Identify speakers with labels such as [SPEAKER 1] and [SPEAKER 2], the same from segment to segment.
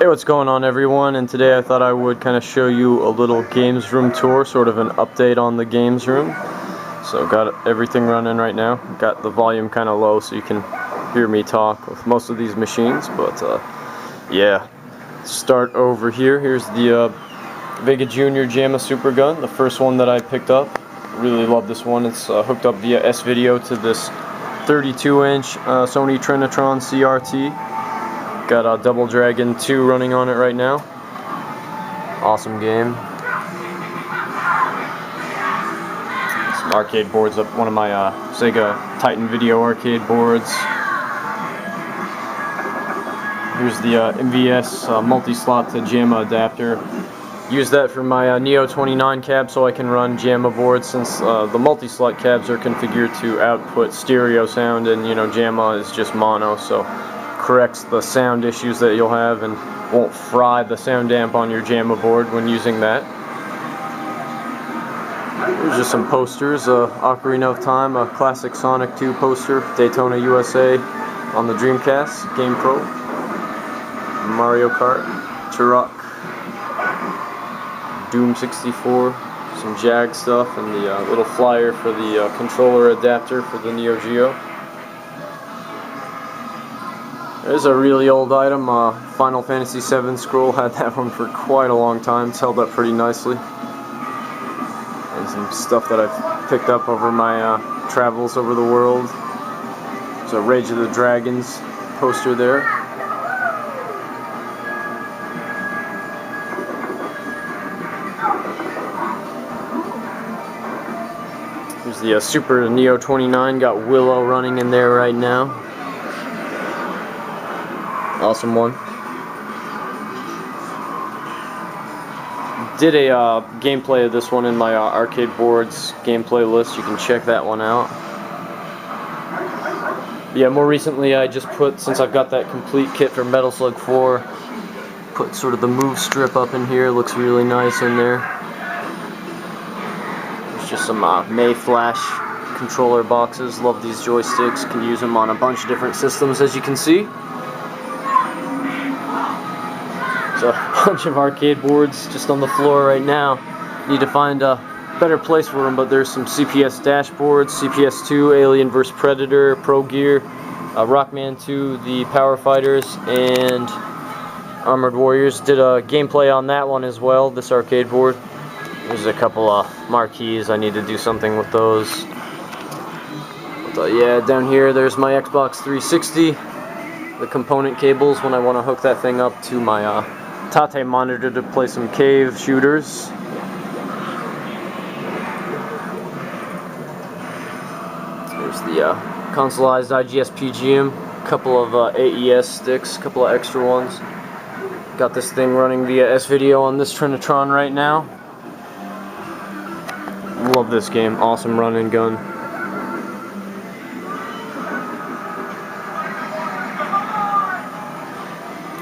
[SPEAKER 1] Hey, what's going on, everyone? And today I thought I would kind of show you a little games room tour, sort of an update on the games room. So got everything running right now. Got the volume kind of low so you can hear me talk with most of these machines, but yeah. Start over here. Here's the Vega Junior JAMMA Super Gun, the first one that I picked up. Really love this one. It's hooked up via S-Video to this 32-inch Sony Trinitron CRT. Got Double Dragon 2 running on it right now. Awesome game. Some arcade boards up, one of my Sega Titan Video arcade boards. Here's the MVS multi-slot to JAMMA adapter. Use that for my Neo 29 cab so I can run JAMMA boards, since the multi-slot cabs are configured to output stereo sound, and JAMMA is just mono, so corrects the sound issues that you'll have and won't fry the sound amp on your JAMMA board when using that. Here's just some posters. Ocarina of Time, a classic Sonic 2 poster, Daytona USA on the Dreamcast, GamePro, Mario Kart, Turok, Doom 64, some Jag stuff, and the little flyer for the controller adapter for the Neo Geo. There's a really old item, Final Fantasy VII Scroll. Had that one for quite a long time. It's held up pretty nicely. And some stuff that I've picked up over my travels over the world. There's a Rage of the Dragons poster there. Here's the Super Neo 29. Got Willow running in there right now. Awesome one. Did a gameplay of this one in my arcade boards gameplay list. You can check that one out. Yeah, more recently I just put, since I've got that complete kit for Metal Slug 4, put sort of the move strip up in here. Looks really nice in there. There's just some Mayflash controller boxes. Love these joysticks. Can use them on a bunch of different systems, as you can see. A bunch of arcade boards just on the floor right now. Need to find a better place for them, but there's some CPS dashboards, CPS 2, Alien vs Predator, Pro Gear, Rockman 2, the Power Fighters, and Armored Warriors. Did a gameplay on that one as well, this arcade board. There's a couple of marquees. I need to do something with those. But yeah, down here there's my Xbox 360, the component cables when I want to hook that thing up to my Tate monitor to play some cave shooters. There's the consoleized IGS PGM, a couple of AES sticks, a couple of extra ones. Got this thing running via S-Video on this Trinitron right now. Love this game, awesome run and gun.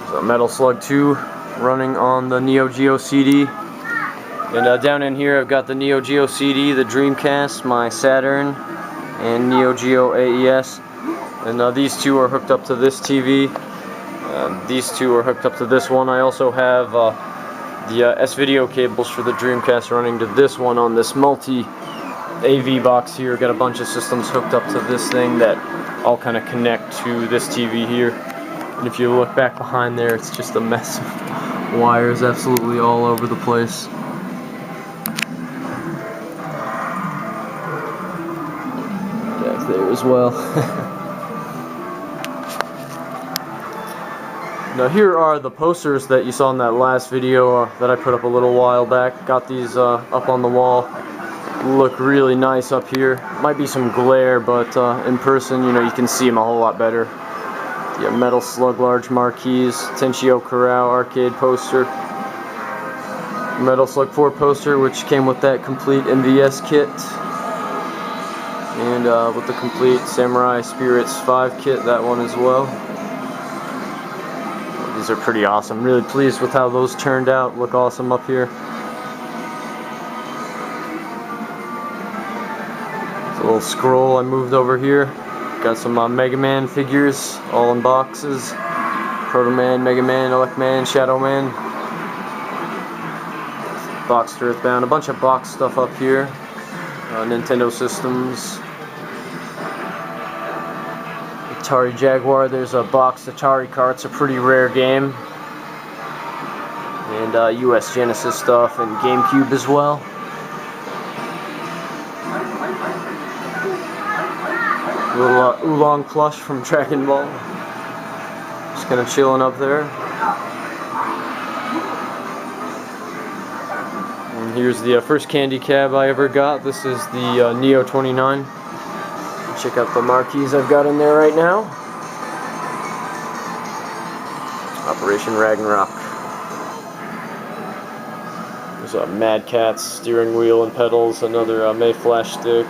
[SPEAKER 1] So Metal Slug 2 running on the Neo Geo CD. And down in here I've got the Neo Geo CD, the Dreamcast, my Saturn, and Neo Geo AES. And these two are hooked up to this TV. These two are hooked up to this one. I also have the S-Video cables for the Dreamcast running to this one on this multi-AV box here. Got a bunch of systems hooked up to this thing that all kind of connect to this TV here. And if you look back behind there, it's just a mess of wires absolutely all over the place. Back there as well. Now here are the posters that you saw in that last video that I put up a little while back. Got these up on the wall. Look really nice up here. Might be some glare, but in person, you can see them a whole lot better. Yeah, Metal Slug large marquees, Tenchio Corral arcade poster, Metal Slug 4 poster, which came with that complete MVS kit, and with the complete Samurai Spirits 5 kit, that one as well. These are pretty awesome. Really pleased with how those turned out. Look awesome up here. There's a little scroll I moved over here. Got some Mega Man figures, all in boxes. Proto Man, Mega Man, Elect Man, Shadow Man, Boxed Earthbound, a bunch of box stuff up here. Nintendo systems. Atari Jaguar, there's a boxed Atari cart, it's a pretty rare game. And US Genesis stuff and GameCube as well. A little Oolong plush from Dragon Ball. Just kind of chilling up there. And here's the first candy cab I ever got. This is the Neo 29. Check out the marquees I've got in there right now. Operation Ragnarok. There's a Mad Catz steering wheel and pedals, another Mayflash stick.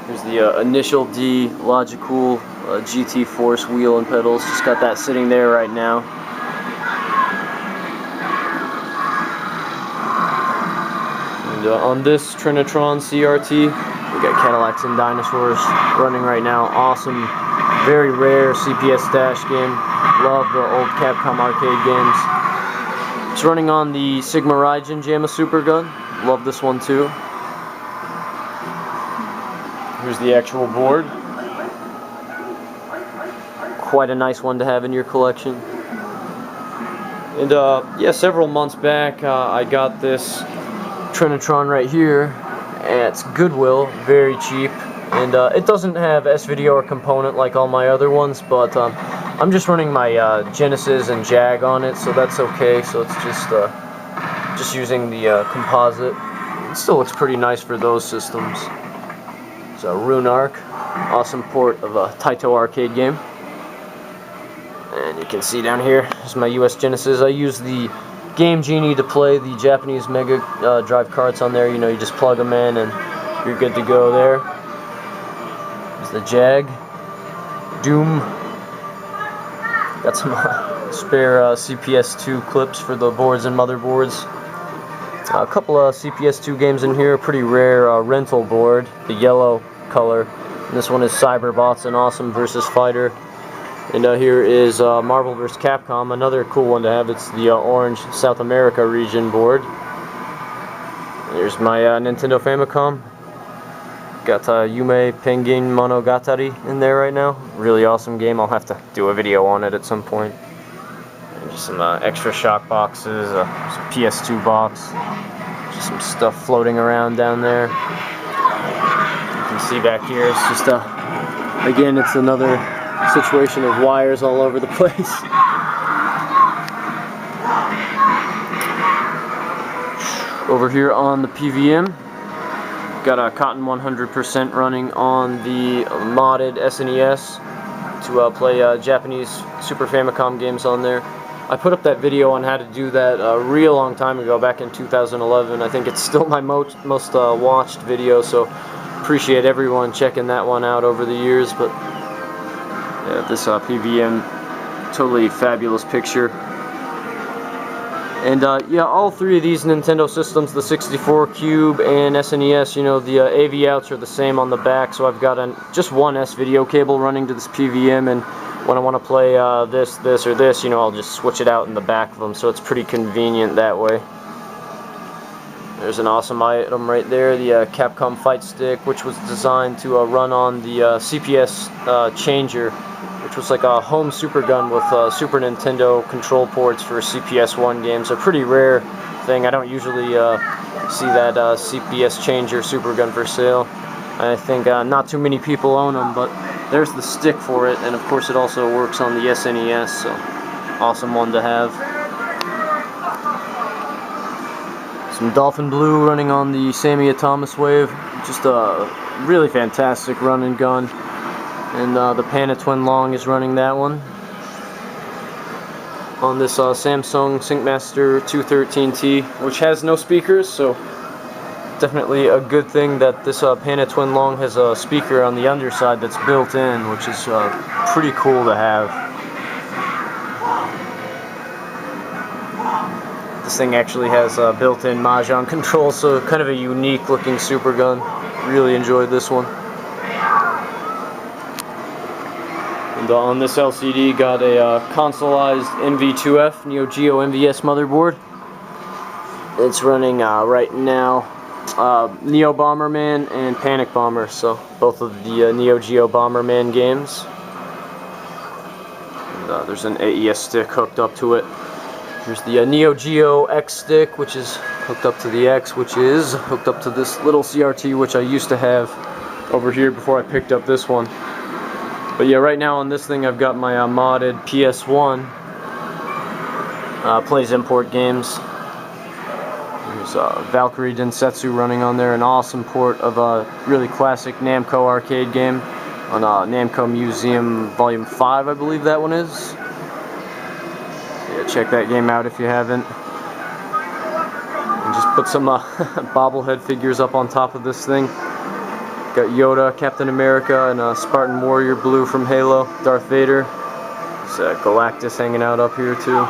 [SPEAKER 1] Here's the Initial D Logicool GT Force wheel and pedals. Just got that sitting there right now. And on this Trinitron CRT, we got Cadillacs and Dinosaurs running right now. Awesome, very rare CPS Dash game. Love the old Capcom arcade games. It's running on the Sigma Raijin JAMMA Super Gun. Love this one too. Here's the actual board. Quite a nice one to have in your collection. And yeah, several months back I got this Trinitron right here at Goodwill, very cheap. And it doesn't have S-Video or component like all my other ones, but I'm just running my Genesis and Jag on it, so that's okay. So it's just using the composite. It still looks pretty nice for those systems. So Runark, awesome port of a Taito arcade game. And you can see down here is my US Genesis. I use the Game Genie to play the Japanese Mega Drive carts on there. You know, you just plug them in and you're good to go there. There's the Jag, Doom. Got some spare CPS2 clips for the boards and motherboards. A couple of CPS2 games in here, pretty rare rental board, the yellow color. And this one is Cyberbots, an awesome versus fighter. And here is Marvel vs. Capcom, another cool one to have. It's the orange South America region board. There's my Nintendo Famicom. Got Yume Penguin Monogatari in there right now. Really awesome game. I'll have to do a video on it at some point. And just some extra shock boxes, some PS2 box. Just some stuff floating around down there. You can see back here, it's just again, it's another situation of wires all over the place. Over here on the PVM, got a Cotton 100% running on the modded SNES to play Japanese Super Famicom games on there. I put up that video on how to do that a real long time ago, back in 2011. I think it's still my most watched video, so appreciate everyone checking that one out over the years. But yeah, this PVM, totally fabulous picture. And yeah, all three of these Nintendo systems, the 64 Cube and SNES, you know, the AV outs are the same on the back, so I've got just one S-Video cable running to this PVM, and when I want to play this, or this, you know, I'll just switch it out in the back of them, so it's pretty convenient that way. There's an awesome item right there, the Capcom Fight Stick, which was designed to run on the CPS changer, which was like a home Super Gun with Super Nintendo control ports for CPS1 games. A pretty rare thing. I don't usually see that CPS changer Super Gun for sale. I think not too many people own them, but there's the stick for it, and of course it also works on the SNES, so awesome one to have. Some Dolphin Blue running on the Sammy Thomas Wave, just a really fantastic run and gun. And the Panda Twin Long is running that one on this Samsung Syncmaster 213T, which has no speakers, so definitely a good thing that this Panda Twin Long has a speaker on the underside that's built in, which is pretty cool to have. This thing actually has built-in Mahjong controls, so kind of a unique looking Super Gun. Really enjoyed this one. And And on this LCD, got a consoleized NV2F Neo Geo MVS motherboard. It's running right now Neo Bomberman and Panic Bomber, so both of the Neo Geo Bomberman games. And, there's an AES stick hooked up to it. Here's the Neo Geo X stick, which is hooked up to the X, which is hooked up to this little CRT, which I used to have over here before I picked up this one. But yeah, right now on this thing I've got my modded PS1. Plays import games. There's Valkyrie Densetsu running on there, an awesome port of a really classic Namco arcade game on Namco Museum Volume 5, I believe that one is. Yeah, check that game out if you haven't. And just put some bobblehead figures up on top of this thing. Got Yoda, Captain America, and Spartan Warrior Blue from Halo, Darth Vader. There's Galactus hanging out up here too.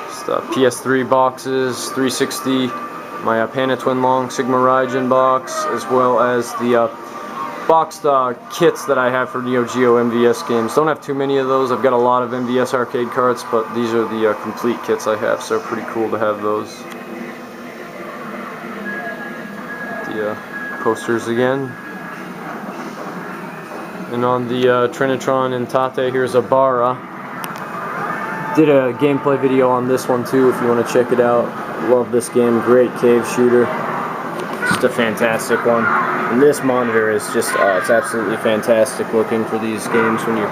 [SPEAKER 1] Just PS3 boxes, 360, my Panatwin Long Sigma Raijin box, as well as the boxed kits that I have for Neo Geo MVS games. Don't have too many of those. I've got a lot of MVS arcade carts, but these are the complete kits I have, so pretty cool to have those. The posters again. And on the Trinitron and Tate, here's a Bara. Did a gameplay video on this one too if you want to check it out. Love this game, great cave shooter. Just a fantastic one. And this monitor is just, it's absolutely fantastic looking for these games when you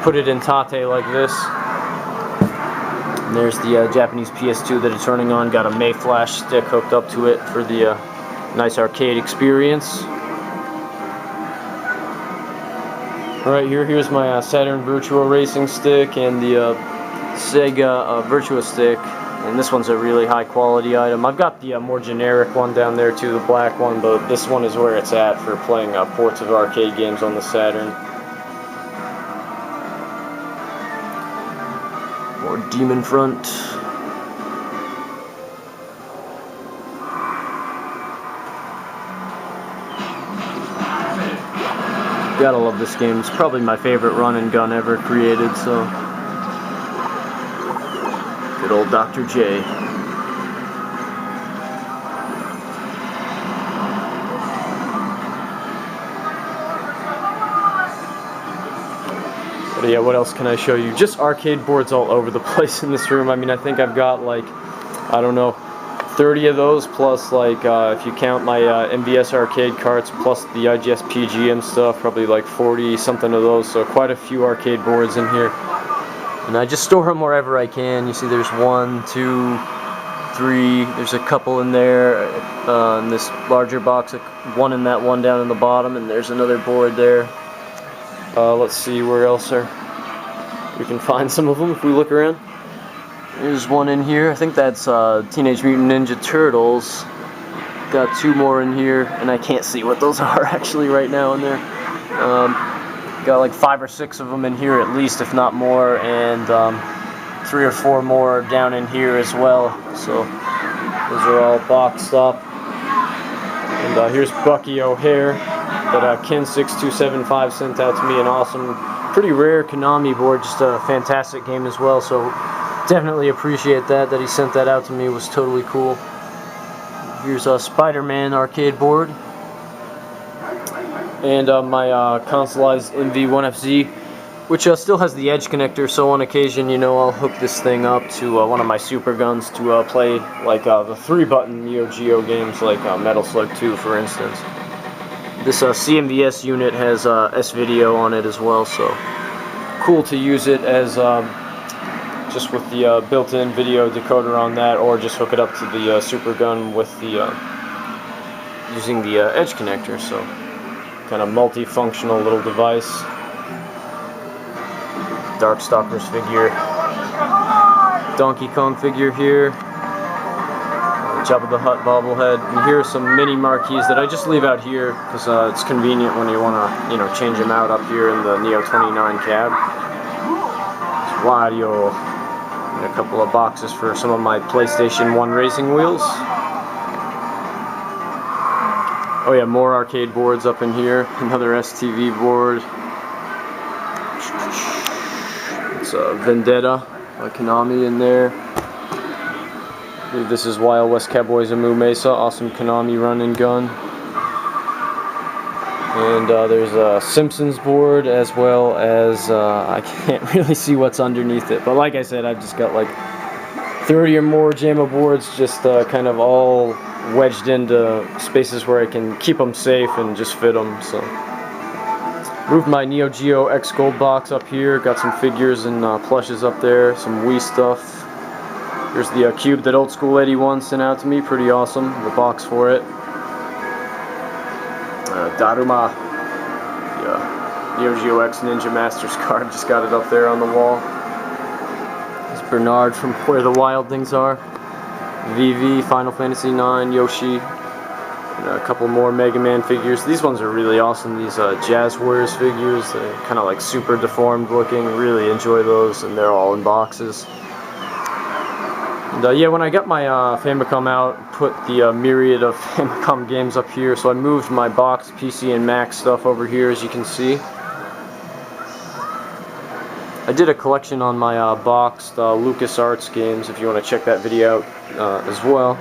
[SPEAKER 1] put it in Tate like this. And there's the Japanese PS2 that it's running on. Got a Mayflash stick hooked up to it for the nice arcade experience. Alright, here's my Saturn Virtua Racing stick and the Sega Virtua stick. And this one's a really high quality item. I've got the more generic one down there too, the black one, but this one is where it's at for playing ports of arcade games on the Saturn. More Demon Front. Gotta love this game. It's probably my favorite run and gun ever created, so. Good old Dr. J. But yeah, what else can I show you? Just arcade boards all over the place in this room. I mean, I think I've got like, I don't know, 30 of those, plus like, if you count my MVS arcade carts, plus the IGS PGM stuff, probably like 40 something of those, so quite a few arcade boards in here. And I just store them wherever I can. You see there's 1, 2, 3, there's a couple in there, in this larger box, one in that one down in the bottom, and there's another board there. Let's see where else we can find some of them if we look around. There's one in here. I think that's Teenage Mutant Ninja Turtles. Got 2 more in here, and I can't see what those are actually right now in there. Got like 5 or 6 of them in here at least, if not more, and 3 or 4 more down in here as well. So those are all boxed up. And here's Bucky O'Hare that Ken6275 sent out to me. An awesome, pretty rare Konami board, just a fantastic game as well. So definitely appreciate that he sent that out to me. It was totally cool. Here's a Spider-Man arcade board. And my consoleized NV1FZ, which still has the edge connector, so on occasion, you know, I'll hook this thing up to one of my super guns to play like the 3-button Neo Geo games like Metal Slug 2, for instance. This CMVS unit has S-Video on it as well, so cool to use it as just with the built-in video decoder on that, or just hook it up to the super gun with the using the edge connector. So kind of multifunctional little device. Darkstalkers figure, Donkey Kong figure here, Jabba the Hutt bobblehead, and here are some mini marquees that I just leave out here because it's convenient when you want to, you know, change them out up here in the Neo 29 cab. There's Wario, and a couple of boxes for some of my PlayStation 1 racing wheels. Oh yeah, more arcade boards up in here. Another STV board. Vendetta by Konami in there. I believe this is Wild West Cowboys of Moo Mesa. Awesome Konami run and gun. And there's a Simpsons board, as well as I can't really see what's underneath it. But like I said, I've just got like 30 or more JAMMA boards, just kind of all wedged into spaces where I can keep them safe and just fit them. So moved my Neo Geo X Gold box up here. Got some figures and plushes up there. Some Wii stuff. Here's the cube that Old School 81 sent out to me. Pretty awesome. The box for it. Daruma, the Neo Geo X Ninja Masters card, just got it up there on the wall. There's Bernard from Where the Wild Things Are. VV, Final Fantasy IX, Yoshi, and a couple more Mega Man figures. These ones are really awesome, these Jazz Warriors figures. They're kind of like super deformed looking, really enjoy those, and they're all in boxes. And yeah, when I got my Famicom out, put the myriad of Famicom games up here, so I moved my box, PC, and Mac stuff over here, as you can see. I did a collection on my boxed LucasArts games, if you want to check that video out as well.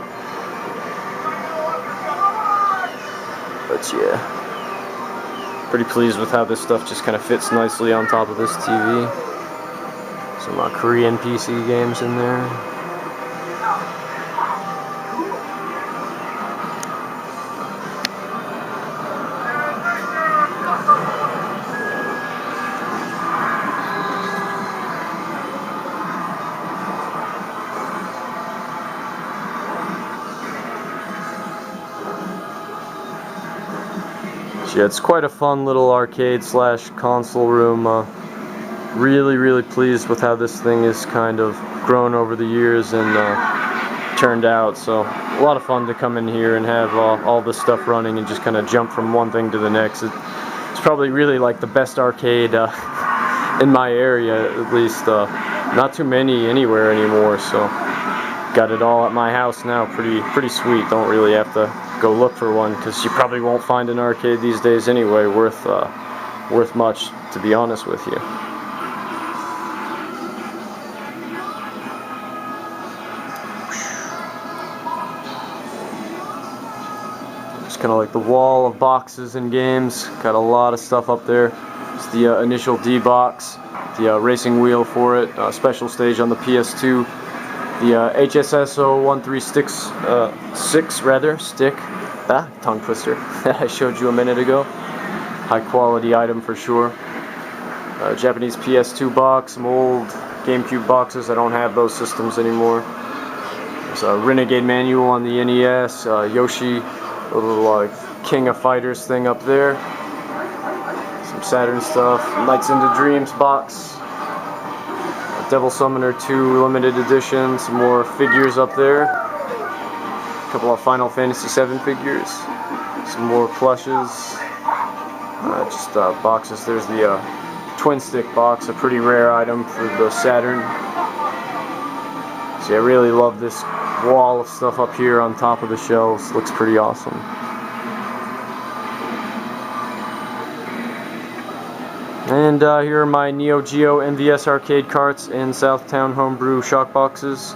[SPEAKER 1] But yeah, pretty pleased with how this stuff just kind of fits nicely on top of this TV. Some Korean PC games in there. Yeah, it's quite a fun little arcade slash console room. Really pleased with how this thing is kind of grown over the years and turned out. So a lot of fun to come in here and have all this stuff running and just kind of jump from one thing to the next. It's probably really like the best arcade in my area, at least. Not too many anywhere anymore, so got it all at my house now. Pretty sweet. Don't really have to go look for one, because you probably won't find an arcade these days anyway worth much, to be honest with you. Just kind of like the wall of boxes and games. Got a lot of stuff up there. It's the initial D box, the racing wheel for it, special stage on the PS2. The HSS 013 stick, tongue twister, that I showed you a minute ago. High quality item for sure. Japanese PS2 box, some old GameCube boxes. I don't have those systems anymore. There's a Renegade manual on the NES, Yoshi, a little King of Fighters thing up there. Some Saturn stuff, Nights into Dreams box. Devil Summoner 2 limited edition, some more figures up there, a couple of Final Fantasy VII figures, some more plushes, just boxes. There's the twin stick box, a pretty rare item for the Saturn. So yeah, I really love this wall of stuff up here on top of the shelves. Looks pretty awesome. And here are my Neo Geo MVS arcade carts and Southtown Homebrew shock boxes.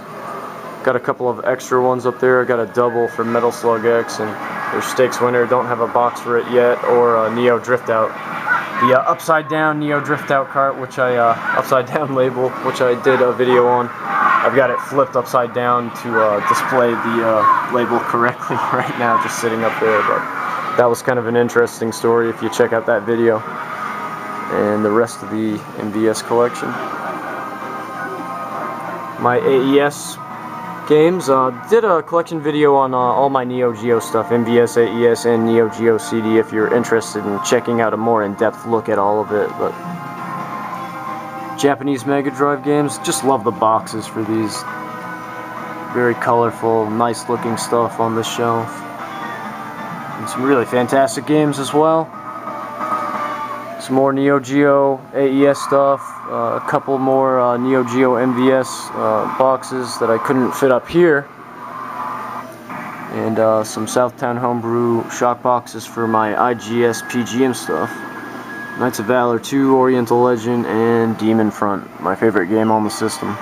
[SPEAKER 1] Got a couple of extra ones up there. I got a double for Metal Slug X, and there's Stakes Winner. Don't have a box for it yet, or Neo Drift Out. The upside down Neo Drift Out cart, which I upside down label, which I did a video on. I've got it flipped upside down to display the label correctly right now, just sitting up there. But that was kind of an interesting story if you check out that video. And the rest of the MVS collection. My AES games, did a collection video on all my Neo Geo stuff, MVS, AES, and Neo Geo CD, if you're interested in checking out a more in-depth look at all of it. But Japanese Mega Drive games, just love the boxes for these. Very colorful, nice looking stuff on this shelf. And some really fantastic games as well. Some more Neo Geo AES stuff, a couple more Neo Geo MVS boxes that I couldn't fit up here, and some Southtown Homebrew shock boxes for my IGS PGM stuff. Knights of Valor 2, Oriental Legend, and Demon Front, my favorite game on the system.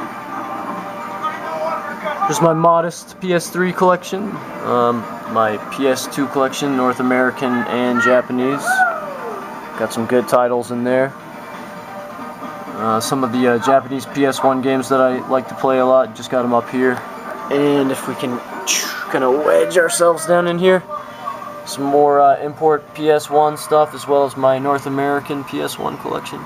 [SPEAKER 1] Here's my modest PS3 collection, my PS2 collection, North American and Japanese. Got some good titles in there. Some of the Japanese PS1 games that I like to play a lot, just got them up here. And if we can kind of wedge ourselves down in here, some more import PS1 stuff, as well as my North American PS1 collection.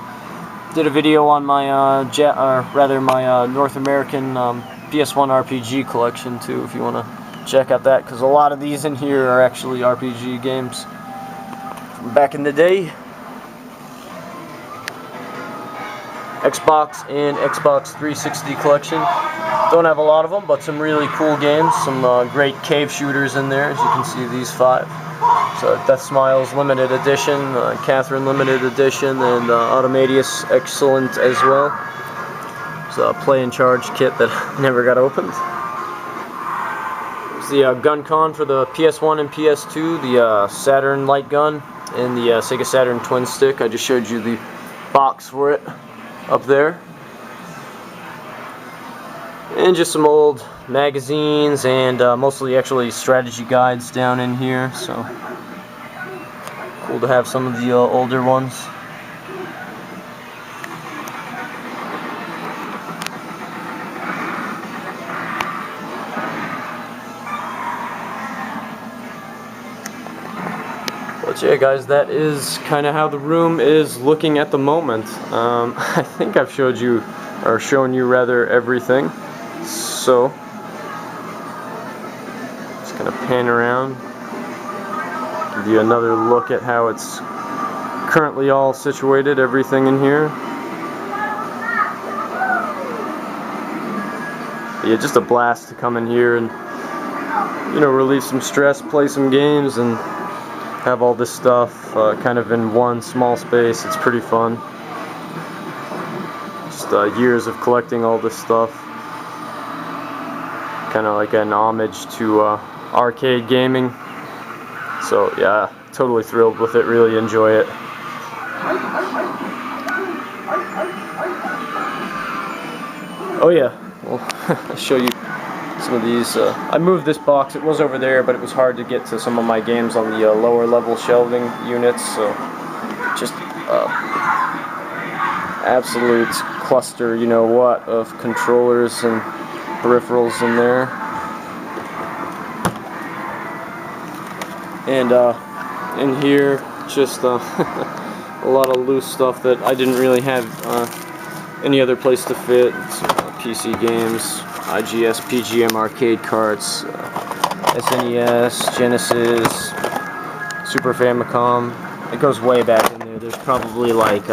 [SPEAKER 1] Did a video on my my North American PS1 RPG collection too, if you want to check out that, because a lot of these in here are actually RPG games from back in the day. Xbox and Xbox 360 collection. Don't have a lot of them, but some really cool games. Some great cave shooters in there, as you can see, these 5. So Death Smiles Limited Edition, Catherine Limited Edition, and Automatius Excellent as well. It's a Play and Charge kit that never got opened. It's the gun con for the PS1 and PS2, the Saturn light gun, and the Sega Saturn twin stick. I just showed you the box for it up there. And just some old magazines and mostly actually strategy guides down in here, so cool to have some of the older ones. But yeah, guys, that is kind of how the room is looking at the moment. I think I've showed you, or shown you rather, everything. So, just gonna pan around, give you another look at how it's currently all situated, everything in here. But yeah, just a blast to come in here and, you know, relieve some stress, play some games, and have all this stuff kind of in one small space. It's pretty fun. Just years of collecting all this stuff. Kind of like an homage to arcade gaming. So yeah, totally thrilled with it, really enjoy it. Oh yeah, well, I'll show you some of these. I moved this box, it was over there, but it was hard to get to some of my games on the lower level shelving units, so just absolute cluster, you know what, of controllers and peripherals in there. And in here, just a lot of loose stuff that I didn't really have any other place to fit. PC games, IGS, PGM arcade carts, SNES, Genesis, Super Famicom. It goes way back in there. There's probably like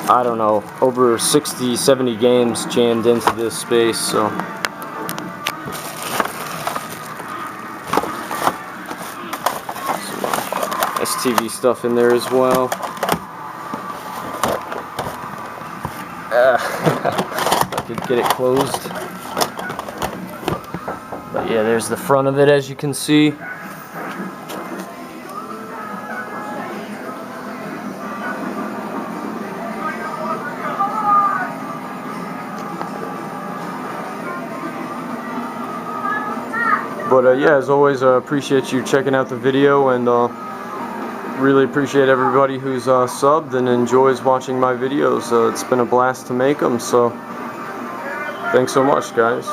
[SPEAKER 1] I don't know, over 60, 70 games jammed into this space, so. Some STV stuff in there as well. I could get it closed. But yeah, there's the front of it, as you can see. But yeah, as always, I appreciate you checking out the video, and really appreciate everybody who's subbed and enjoys watching my videos. It's been a blast to make them, so thanks so much, guys.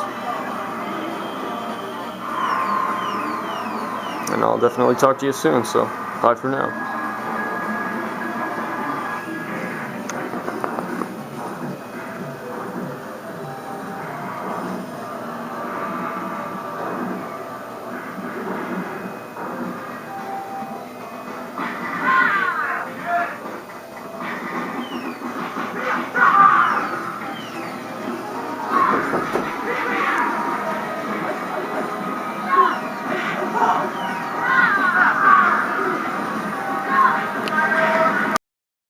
[SPEAKER 1] And I'll definitely talk to you soon, so bye for now.